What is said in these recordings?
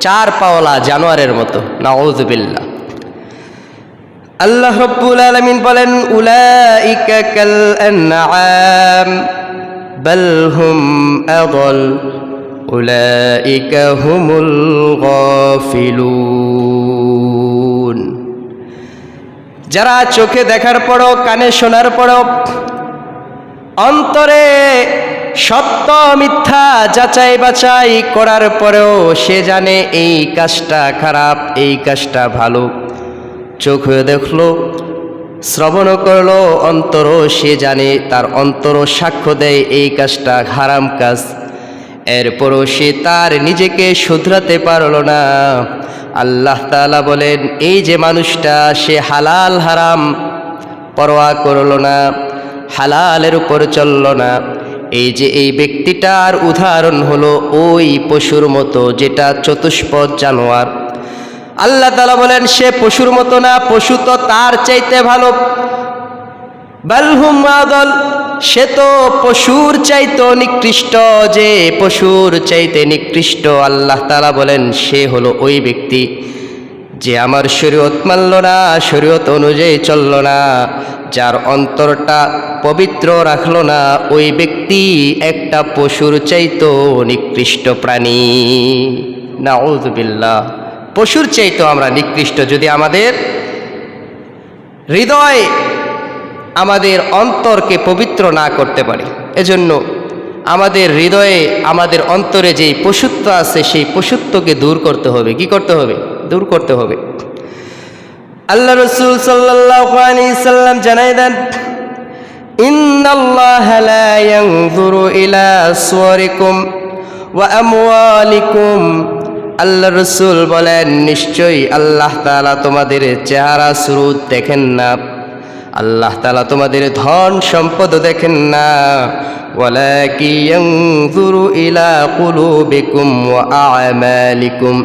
চার পাওয়ালা জানোয়ারের মতো। নাউযুবিল্লাহ। আল্লাহ রাব্বুল আলামিন বলেন, উলাইকা কাল আনআম বাল হুম আদল উলাইকা হুমুল গাফিলুন। যারা চোখে দেখার পরও, কানে শোনার পরও, অন্তরে সত্য মিথ্যা যাচাই বাছাই করার পরেও সে জানে এই কাজটা খারাপ, এই কাজটা ভালো, চোখে দেখলো, শ্রবণও করলো, অন্তরও সে জানে, তার অন্তরও সাক্ষ্য দেয় এই কাজটা হারাম কাজ, এরপরও সে তার নিজেকে শুধরাতে পারল না। আল্লাহ তাআলা বলেন, এই যে মানুষটা সে হালাল হারাম পরোয়া করল না, হালালের উপর চলল না, এই যে এই ব্যক্তিটার উদাহরণ হলো ওই পশুর মতো যেটা চতুষ্পদ জানোয়ার। আল্লাহ তাআলা বলেন সে পশুর মতো না, পশু তো তার চাইতে ভালো। বালহুম আদল, সে তো পশুর চাইতে নিকৃষ্ট, যে পশুর চাইতে নিকৃষ্ট। আল্লাহ তাআলা বলেন সে হলো ওই ব্যক্তি যে আমার শরীয়ত মানল না, শরীয়ত অনুযায়ী চলল না, যার অন্তরটা পবিত্র রাখলো না, ওই ব্যক্তি একটা পশুর চাইতে নিকৃষ্ট প্রাণী। নাউযুবিল্লাহ। পশুর চাইতে আমরা নিকৃষ্ট যদি আমাদের হৃদয়, আমাদের অন্তরকে পবিত্র না করতে পারি। এজন্য আমাদের হৃদয়ে, আমাদের অন্তরে যেই পশুত্ব আছে সেই পশুত্বকে দূর করতে হবে। কি করতে হবে? দূর করতে হবে। আল্লাহ রাসূল সাল্লাল্লাহু আলাইহি সাল্লাম জানাই দেন, ইন্নাল্লাহা লা ইয়ানজুরু ইলা সুওয়ারিকুম ওয়া আমওয়ালিকুম। আল্লাহ রাসূল বলেন নিশ্চয়ই আল্লাহ তাআলা তোমাদের চেহারা সুরত দেখেন না, আল্লাহ তাআলা তোমাদের ধন সম্পদ দেখেন না, ওয়ালাকিন ইয়ানজুরু ইলা কুলুবিকুম ওয়া আ'মালিকুম।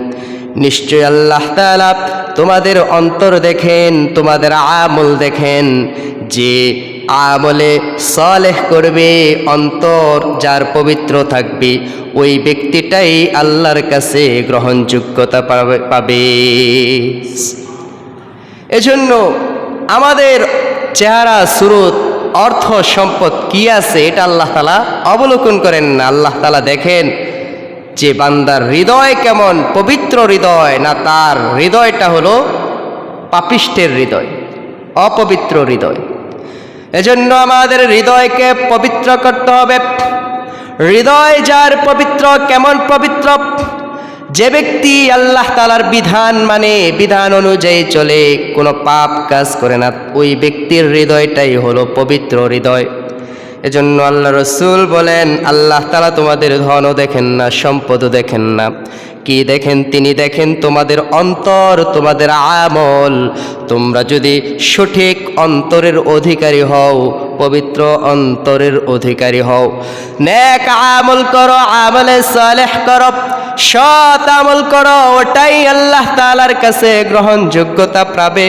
নিশ্চয় আল্লাহ তাআলা তোমাদের অন্তর দেখেন, তোমাদের আমল দেখেন। যে আমলে সালেহ করবে, অন্তর যার পবিত্র থাকবে, ওই ব্যক্তিটাই আল্লাহর কাছে গ্রহণযোগ্যতা পাবে। এজন্য আমাদের চেহারা সুরত, অর্থ সম্পদ কি আছে এটা আল্লাহ তাআলা অবলোকন করেন না। আল্লাহ তাআলা দেখেন যে বান্দার হৃদয় কেমন, পবিত্র হৃদয় না তার হৃদয়টা হলো পাপিষ্টের হৃদয়, অপবিত্র হৃদয়। এজন্য আমাদের হৃদয়কে পবিত্র করতে হবে। হৃদয় যার পবিত্র, কেমন পবিত্র? যে ব্যক্তি আল্লাহ তাআলার বিধান মানে, বিধান অনুযায়ী চলে, কোনো পাপ কাজ করে না, ওই ব্যক্তির হৃদয়টাই হলো পবিত্র হৃদয়। এজন্য আল্লাহ রাসূল বলেন আল্লাহ তাআলা তোমাদের ধনও দেখেন না, সম্পদও দেখেন না, কি দেখেন? তিনি দেখেন তোমাদের অন্তর, তোমাদের আমল। তোমরা যদি সঠিক অন্তরের অধিকারী হও, পবিত্র অন্তরের অধিকারী হও, নেক আমল করো, আমলে সালেহ করো, সৎ আমল করো, ওটাই আল্লাহ তাআলার কাছে গ্রহণযোগ্যতা পাবে।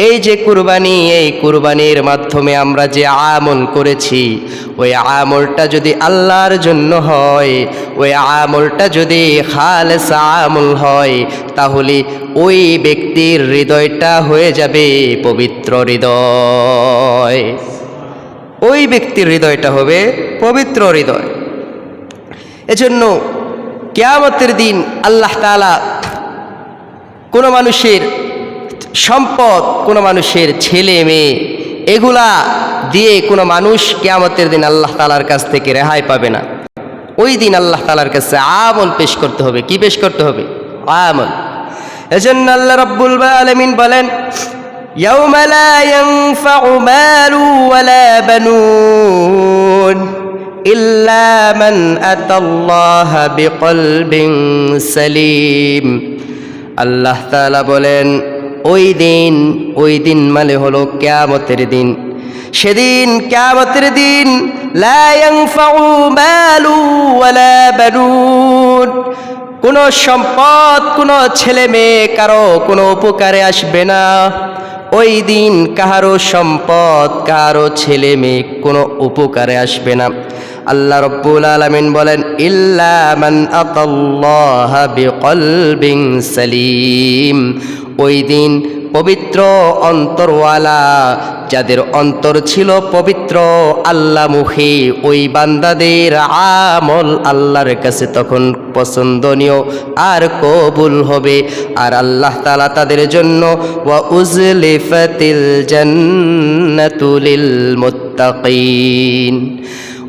এই যে কুরবানি, এই কুরবানির মাধ্যমে আমরা যে আমল করেছি, ওই আমলটা যদি আল্লাহর জন্য হয়, ওই আমলটা যদি খালেস আমল হয়, তাহলে ওই ব্যক্তির হৃদয়টা হয়ে যাবে পবিত্র হৃদয়। ওই ব্যক্তির হৃদয়টা হবে পবিত্র হৃদয়। এজন্য কিয়ামতের দিন আল্লাহ তাআলা কোনো মানুষের সম্পদ, কোনো মানুষের ছেলে মেয়ে, এগুলা দিয়ে কোনো মানুষ কিয়ামতের দিন আল্লাহ তাআলার কাছ থেকে রেহাই পাবে না। ওই দিন আল্লাহ তাআলার কাছে আমল পেশ করতে হবে। কি পেশ করতে হবে? আমল। এজন্য আল্লাহ রাব্বুল আলামিন বলেন, ইয়াউমা লা ইয়ানফাউ মালু ওয়ালা বানুন ইল্লা মান আতাল্লাহা বিকলবিন সালিম। আল্লাহ তাআলা বলেন ওই দিন মানে হলো কিয়ামতের দিন। সেদিন কিয়ামতের দিন লা ইয়ানফাউ মালু ওয়ালা বানুন, কোনো সম্পদ, কোনো ছেলে মেয়ে কারো কোনো উপকারে আসবে না। ওই দিন কাহারো সম্পদ, কাহারো ছেলে মেয়ে কোনো উপকারে আসবে না। আল্লাহ রব্বুল আলামিন বলেন, ইল্লা মান আতাল্লাহা বিকলবিন সালিম। ওই দিন পবিত্র অন্তরওয়ালা, যাদের অন্তর ছিল পবিত্র আল্লাহমুখী, ওই বান্দাদের আমল আল্লাহর কাছে তখন পছন্দনীয় আর কবুল হবে। আর আল্লাহ তাআলা তাদের জন্য ওয়া উজলিফাতিল জান্নাতু লিল মুত্তাকিন,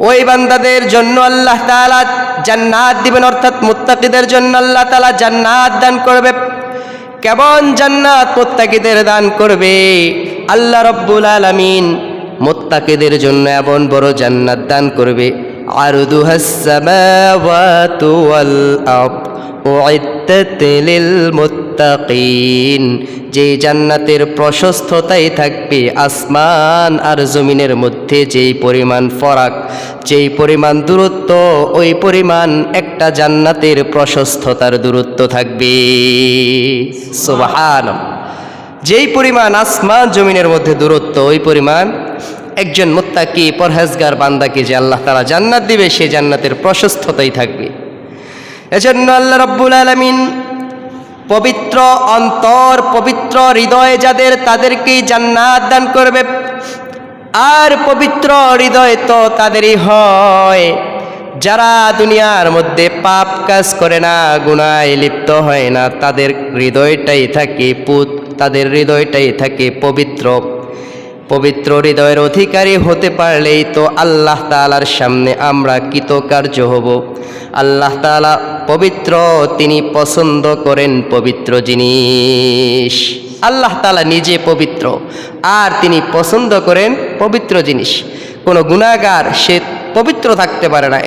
ওই বান্দাদের জন্য আল্লাহ তাআলা জান্নাত দিবেন, অর্থাৎ মুত্তাকিদের জন্য আল্লাহ তাআলা জান্নাত দান করবে। কেমন জান্নাত মুত্তাকিদের দান করবে? আল্লাহ রব্বুল আলামিন মুত্তাকিদের জন্য এমন বড় জান্নাত দান করবে, আরদুহাস সামাওয়াতু ওয়াল আরদ উইদ্দাত লিল মুত্তাকিন, যে জান্নাতের প্রশস্ততাই থাকবে আসমান আর জমিনের মধ্যে যেই পরিমাণ ফরাক, যেই পরিমাণ দূরত্ব, ওই পরিমাণ একটা জান্নাতের প্রশস্ততার দূরত্ব থাকবে। সুবহানাল্লাহ, যেই পরিমাণ আসমান জমিনের মধ্যে দূরত্ব, ওই পরিমাণ একজন মুত্তাকি পরহেজগার বান্দাকে যে আল্লাহ তাআলা জান্নাত দিবে, সেই জান্নাতের প্রশস্ততাই থাকবে। এজন্য আল্লাহ রাব্বুল আলামিন পবিত্র অন্তর, পবিত্র হৃদয় যাদের, তাদেরকেই জান্নাত দান করবে। আর পবিত্র হৃদয় তো তাদেরই হয় যারা দুনিয়ার মধ্যে পাপ কাজ করে না, গুনাহে লিপ্ত হয় না, তাদের হৃদয়টাই থাকে তাদের হৃদয়টাই থাকে পবিত্র। পবিত্র হৃদয়ের অধিকারী হতে পারলেই তো আল্লাহ তাআলার সামনে আমরা কৃতকার্য হব। আল্লাহ তাআলা পবিত্র, তিনি পছন্দ করেন পবিত্র জিনিস। আল্লাহ তাআলা নিজে পবিত্র, আর তিনি পছন্দ করেন পবিত্র জিনিস। কোনো গুনাহগার সে পবিত্র থাকতে পারে না।